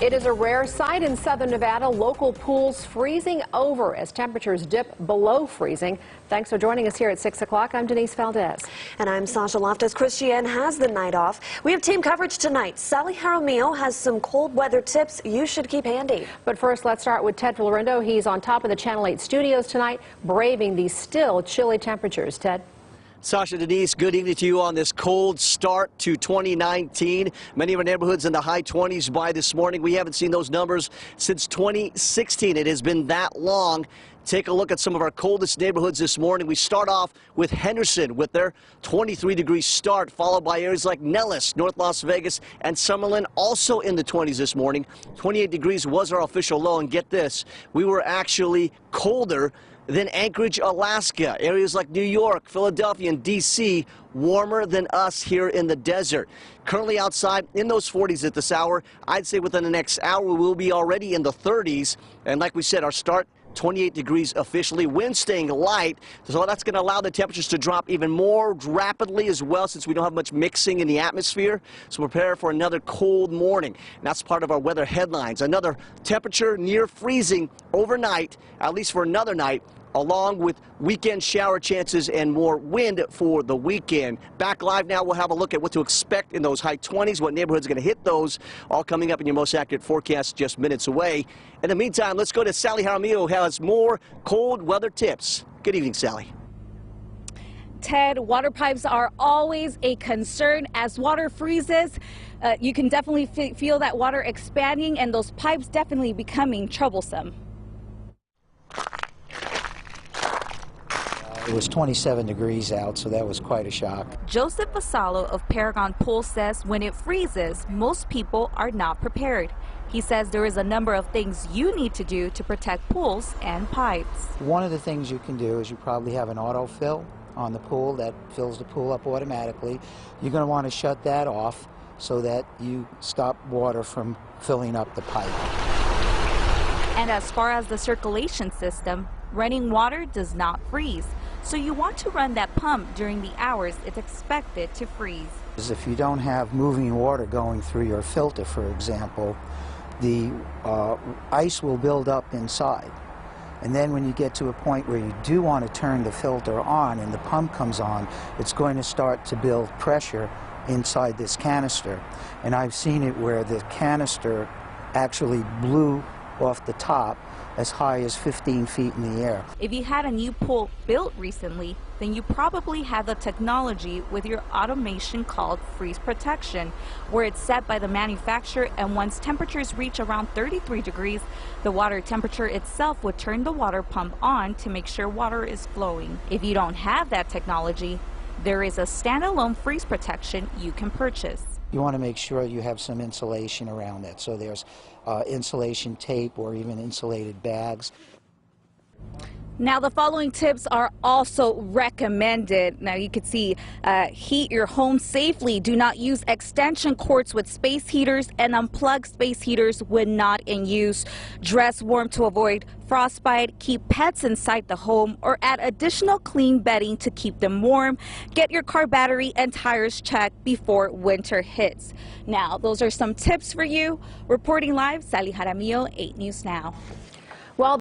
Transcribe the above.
It is a rare sight in southern Nevada. Local pools freezing over as temperatures dip below freezing. Thanks for joining us here at 6 o'clock. I'm Denise Valdez. And I'm Sasha Loftus. Christiane has the night off. We have team coverage tonight. Sally Jaramillo has some cold weather tips you should keep handy. But first, let's start with Ted Florindo. He's on top of the Channel 8 studios tonight, braving these still chilly temperatures. Ted? Sasha, Denise, good evening to you on this cold start to 2019. Many of our neighborhoods in the high 20s by this morning. We haven't seen those numbers since 2016. It has been that long. Take a look at some of our coldest neighborhoods this morning. We start off with Henderson with their 23-degree start, followed by areas like Nellis, North Las Vegas, and Summerlin, also in the 20s this morning. 28 degrees was our official low, and get this, we were actually colder than Anchorage, Alaska. Areas like New York, Philadelphia, and D.C. warmer than us here in the desert. Currently outside in those 40s at this hour. I'd say within the next hour we'll be already in the 30s. And like we said, our start 28 degrees officially. Wind staying light, so that's going to allow the temperatures to drop even more rapidly as well, since we don't have much mixing in the atmosphere. So prepare for another cold morning. And that's part of our weather headlines. Another temperature near freezing overnight, at least for another night, along with weekend shower chances and more wind for the weekend. Back live now, we'll have a look at what to expect in those high 20s, what neighborhoods are going to hit those, all coming up in your most accurate forecast just minutes away. In the meantime, let's go to Sally Jaramillo, who has more cold weather tips. Good evening, Sally. Ted, water pipes are always a concern. As water freezes, you can definitely feel that water expanding and those pipes definitely becoming troublesome. It was 27 degrees out, so that was quite a shock. Joseph Vassallo of Paragon Pool says when it freezes, most people are not prepared. He says there is a number of things you need to do to protect pools and pipes. One of the things you can do is you probably have an autofill on the pool that fills the pool up automatically. You're going to want to shut that off so that you stop water from filling up the pipe. And as far as the circulation system, running water does not freeze. So you want to run that pump during the hours it's expected to freeze. If you don't have moving water going through your filter, for example, the ice will build up inside. And then when you get to a point where you do want to turn the filter on and the pump comes on, it's going to start to build pressure inside this canister. And I've seen it where the canister actually blew off the top as high as 15 feet in the air. If you had a new pool built recently, then you probably have the technology with your automation called freeze protection, where it's set by the manufacturer, and once temperatures reach around 33 degrees, the water temperature itself would turn the water pump on to make sure water is flowing. If you don't have that technology, there is a standalone freeze protection you can purchase. You want to make sure you have some insulation around that. So there's insulation tape or even insulated bags. Now the following tips are also recommended. Now you can see heat your home safely. Do not use extension cords with space heaters, and unplug space heaters when not in use. Dress warm to avoid frostbite. Keep pets inside the home or add additional clean bedding to keep them warm. Get your car battery and tires checked before winter hits. Now those are some tips for you. Reporting live, Sally Jaramillo, 8 News Now. Well,